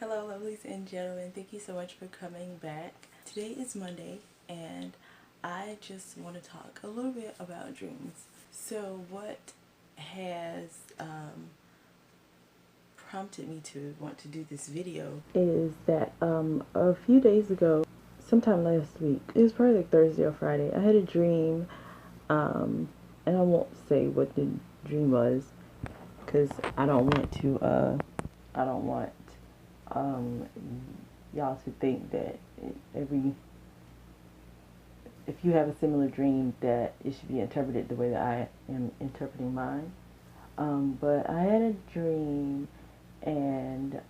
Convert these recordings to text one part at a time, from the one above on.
Hello, lovelies and gentlemen. Thank you so much for coming back. Today is Monday, and I just want to talk a little bit about dreams. So, what has prompted me to want to do this video is that a few days ago, sometime last week, it was probably like Thursday or Friday, I had a dream, and I won't say what the dream was because I don't want um, y'all to think that if you have a similar dream that it should be interpreted the way that I am interpreting mine. But I had a dream, and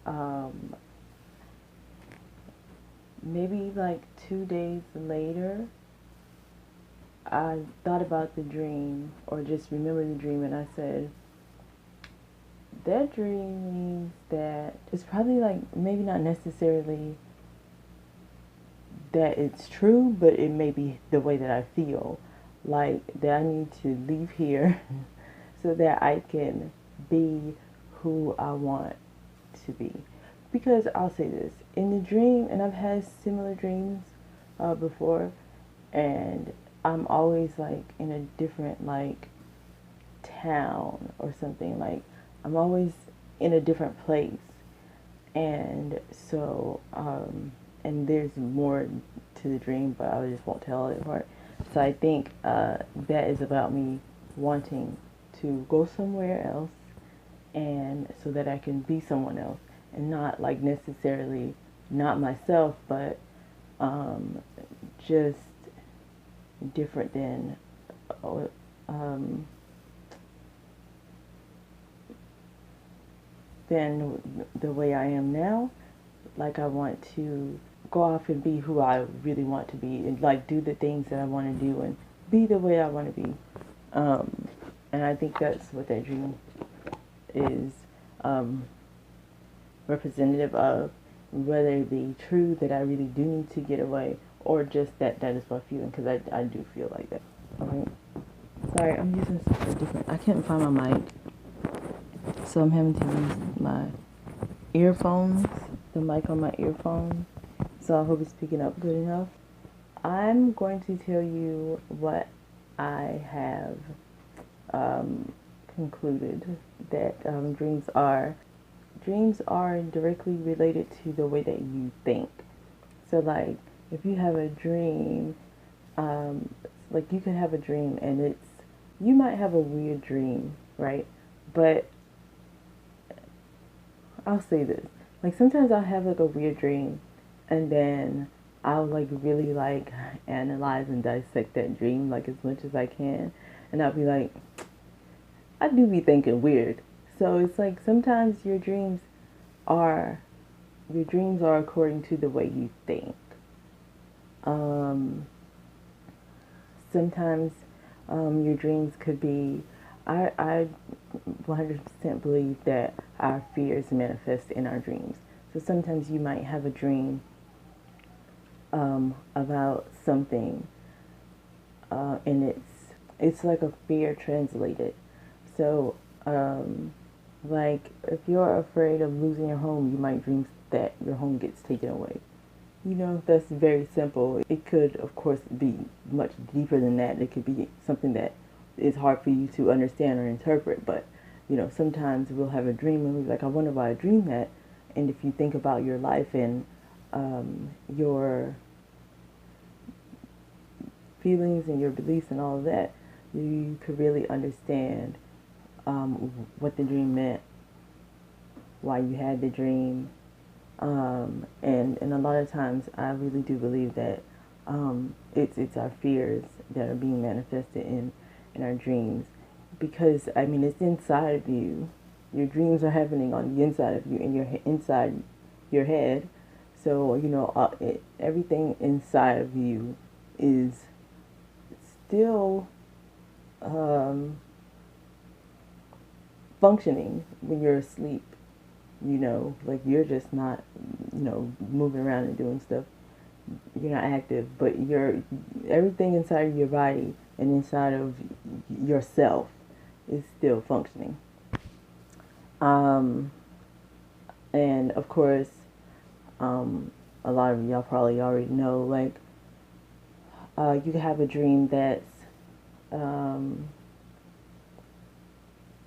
maybe like 2 days later, I thought about the dream, or just remembered the dream, and I said, that dream means that it's probably like maybe not necessarily that it's true, but it may be the way that I feel. Like that I need to leave here so that I can be who I want to be. Because I'll say this, in the dream, and I've had similar dreams before, and I'm always like in a different like town or something. Like I'm always in a different place. And so, and there's more to the dream, but I just won't tell it part. So I think that is about me wanting to go somewhere else, and so that I can be someone else, and not like necessarily not myself, but just different than than the way I am now. Like I want to go off and be who I really want to be, and like do the things that I want to do, and be the way I want to be. And I think that's what that dream is representative of, whether it be true that I really do need to get away, or just that is my feeling, because I do feel like that. Alright. Sorry, I'm using a different, I can't find my mic, so I'm having to use my earphones, the mic on my earphones, so I hope it's picking up good enough. I'm going to tell you what I have concluded that dreams are. Dreams are directly related to the way that you think. So like, if you have a dream, like you can have a dream and you might have a weird dream, right? But I'll say this, like sometimes I'll have like a weird dream, and then I'll like really like analyze and dissect that dream like as much as I can, and I'll be like, I do be thinking weird. So it's like sometimes your dreams are according to the way you think. Sometimes your dreams could be, I 100% believe that our fears manifest in our dreams. So sometimes you might have a dream about something, and it's like a fear translated. So, like if you're afraid of losing your home, you might dream that your home gets taken away. You know, that's very simple. It could, of course, be much deeper than that. It could be something that is hard for you to understand or interpret. But, you know, sometimes we'll have a dream and we'll be like, I wonder why I dreamed that. And if you think about your life and your feelings and your beliefs and all of that, you could really understand what the dream meant, why you had the dream. And a lot of times I really do believe that it's our fears that are being manifested in our dreams, because I mean it's inside of you. Your dreams are happening on the inside of you, in your inside your head. So you know everything inside of you is still functioning when you're asleep. You know, like you're just not, you know, moving around and doing stuff. You're not active, but everything inside of your body and inside of yourself is still functioning. And of course, A lot of y'all probably already know, like, you can have a dream that's, um,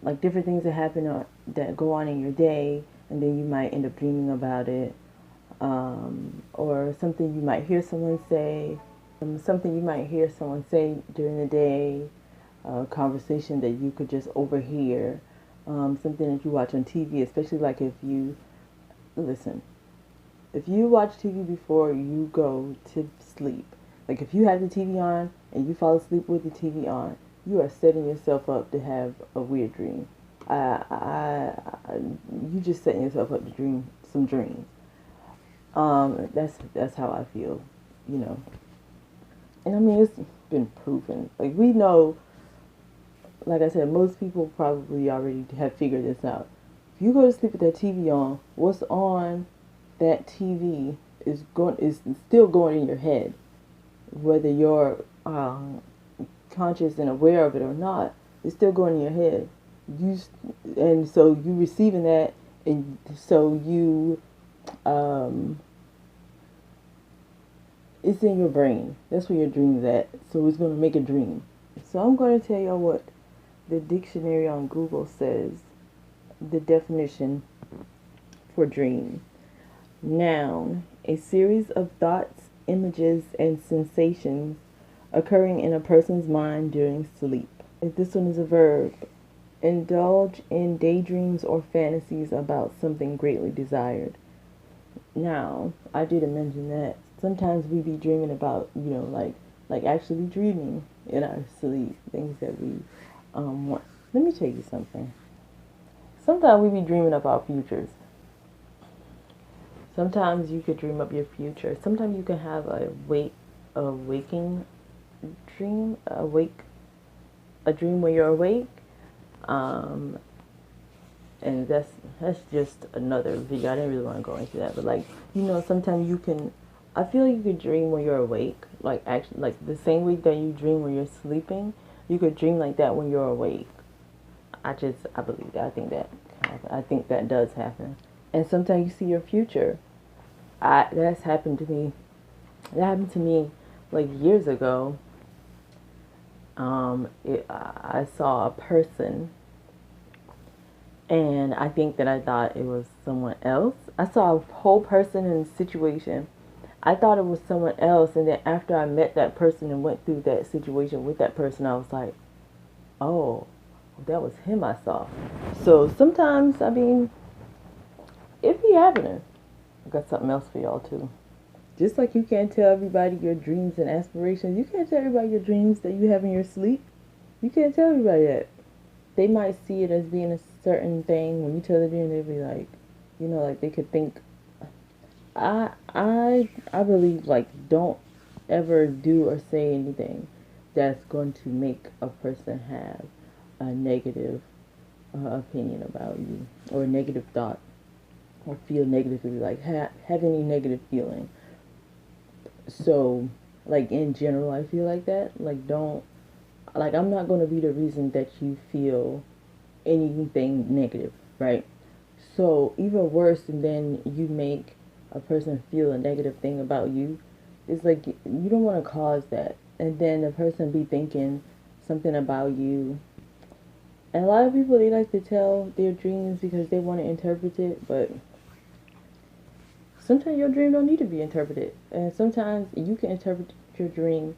like different things that happen that go on in your day, and then you might end up dreaming about it, or something you might hear someone say, during the day, a conversation that you could just overhear, something that you watch on TV, especially like if you listen. If you watch TV before you go to sleep, like if you have the TV on and you fall asleep with the TV on, you are setting yourself up to have a weird dream. You just setting yourself up to dream some dreams. That's how I feel, you know. And I mean, it's been proven. Like we know, like I said, most people probably already have figured this out. If you go to sleep with that TV on, what's on that TV is still going in your head, whether you're conscious and aware of it or not. It's still going in your head. And so you receiving that, and so you it's in your brain. That's where your dream is at. So it's going to make a dream. So I'm going to tell y'all what the dictionary on Google says. The definition for dream. Noun, a series of thoughts, images, and sensations occurring in a person's mind during sleep. This one is a verb. Indulge in daydreams or fantasies about something greatly desired. Now, I didn't mention that sometimes we be dreaming about, like actually dreaming in our sleep, things that we want. Let me tell you something. Sometimes we be dreaming of our futures. Sometimes you could dream up your future. Sometimes you can have a waking dream, a dream when you're awake. And that's just another video. I didn't really want to go into that, but like, sometimes I feel like you could dream when you're awake, like actually, like the same way that you dream when you're sleeping, you could dream like that when you're awake. I believe that. I think that does happen. And sometimes you see your future. That's happened to me. That happened to me like years ago. I saw a person, and I think that I thought it was someone else. I saw a whole person in a situation. I thought it was someone else, and then after I met that person and went through that situation with that person, I was like, oh, that was him I saw. So sometimes, I mean, it be happening. I got something else for y'all too. Just like you can't tell everybody your dreams and aspirations, you can't tell everybody your dreams that you have in your sleep. You can't tell everybody that. They might see it as being a certain thing. When you tell the dream, they'll be like, like they could think. I believe, like, don't ever do or say anything that's going to make a person have a negative opinion about you, or a negative thought, or feel negatively, like have any negative feeling. So, like, in general, I feel like that. Like, I'm not going to be the reason that you feel anything negative, right? So, even worse than you make a person feel a negative thing about you, it's like, you don't want to cause that. And then the person be thinking something about you. And a lot of people, they like to tell their dreams because they want to interpret it, but sometimes your dream don't need to be interpreted. And sometimes you can interpret your dream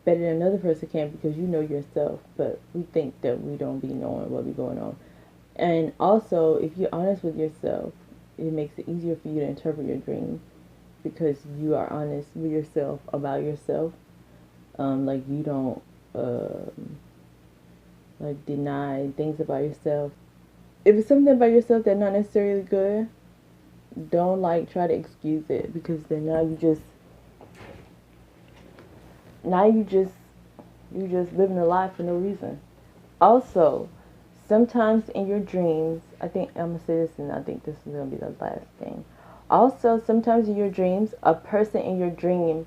better than another person can because you know yourself. But we think that we don't be knowing what be going on. And also, if you're honest with yourself, it makes it easier for you to interpret your dream because you are honest with yourself about yourself. Like, you don't like deny things about yourself. If it's something about yourself that's not necessarily good, don't like try to excuse it, because then now you just living a life for no reason. Also, sometimes in your dreams, I'm gonna say this, and I think this is gonna be the last thing. Also, sometimes in your dreams, a person in your dream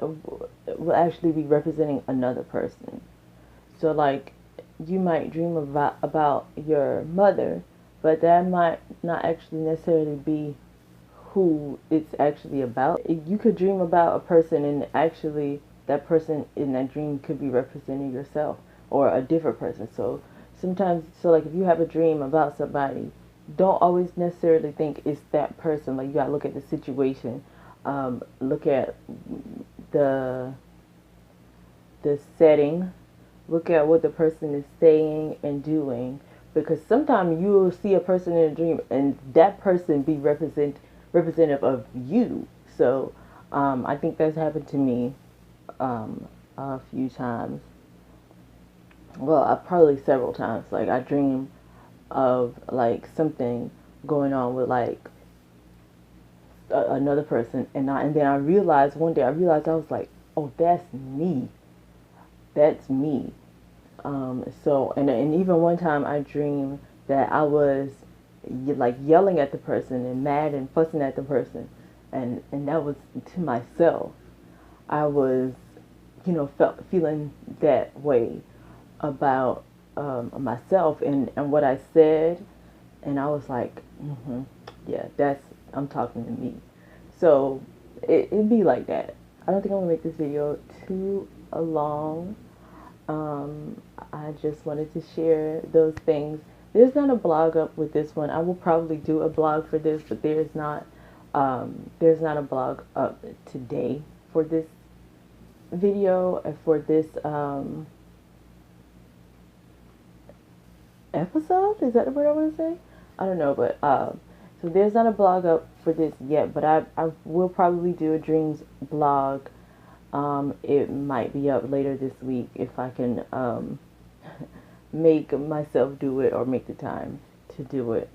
will actually be representing another person. So, like, you might dream about your mother, but but that might not actually necessarily be who it's actually about. You could dream about a person, and actually that person in that dream could be representing yourself or a different person. So sometimes, so like if you have a dream about somebody, don't always necessarily think it's that person. Like you gotta look at the situation, look at the setting, look at what the person is saying and doing, because sometimes you will see a person in a dream and that person be representative of you. So I think that's happened to me a few times. Well, probably several times. Like I dream of like something going on with like another person, and then I realized one day, I realized I was like, oh, that's me. That's me. So and even one time I dreamed that I was like yelling at the person and mad and fussing at the person, and that was to myself. I was, feeling that way about myself and what I said, and I was like, yeah, that's, I'm talking to me. So it'd be like that. I don't think I'm gonna make this video too long. I just wanted to share those things. There's not a blog up with this one. I will probably do a blog for this, but there's not a blog up today for this video and for this episode. Is that the word I want to say? I don't know, but so there's not a blog up for this yet, but I will probably do a dreams blog. It might be up later this week if I can make myself do it or make the time to do it.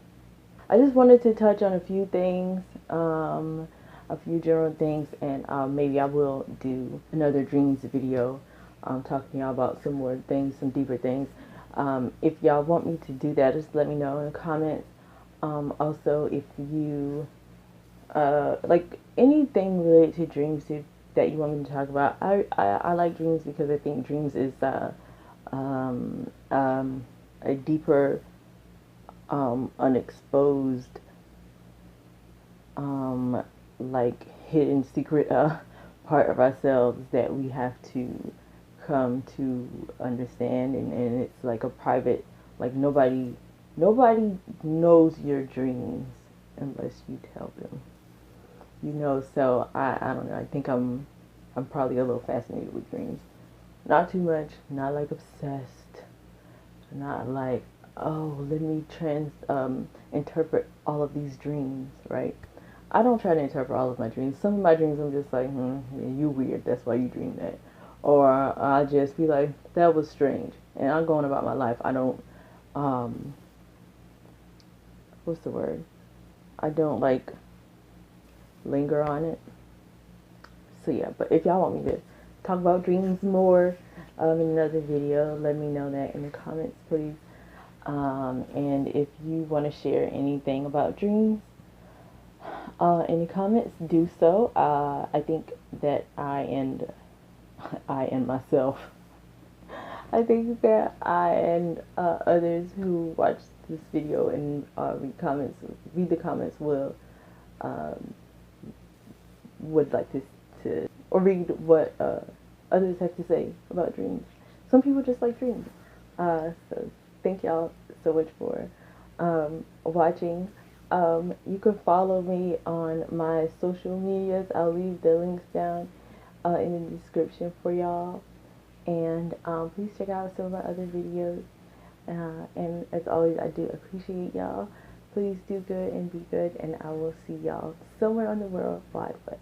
I just wanted to touch on a few things, a few general things, and maybe I will do another dreams video talking to y'all about some more things, some deeper things. If y'all want me to do that, just let me know in the comments. Also, if you like anything related to dreams that you want me to talk about, I like dreams because I think dreams is a deeper, unexposed, like hidden secret part of ourselves that we have to come to understand, and it's like a private, like nobody knows your dreams unless you tell them. So I don't know. I think I'm probably a little fascinated with dreams. Not too much, not like obsessed, not like, oh, let me interpret all of these dreams, right? I don't try to interpret all of my dreams. Some of my dreams I'm just like, yeah, you weird, that's why you dream that. Or I'll just be like, that was strange. And I'm going about my life. I don't, what's the word? I don't like linger on it. So yeah, but if y'all want me to talk about dreams more in another video, let me know that in the comments, please. And if you want to share anything about dreams in the comments, do so. I think that I and myself, I think that I and others who watch this video and read the comments would like to or read what others have to say about dreams. Some people just like dreams. So thank y'all so much for watching. You can follow me on my social medias. I'll leave the links down in the description for y'all. And please check out some of my other videos. And as always, I do appreciate y'all. Please do good and be good, and I will see y'all somewhere on the World Wide Web.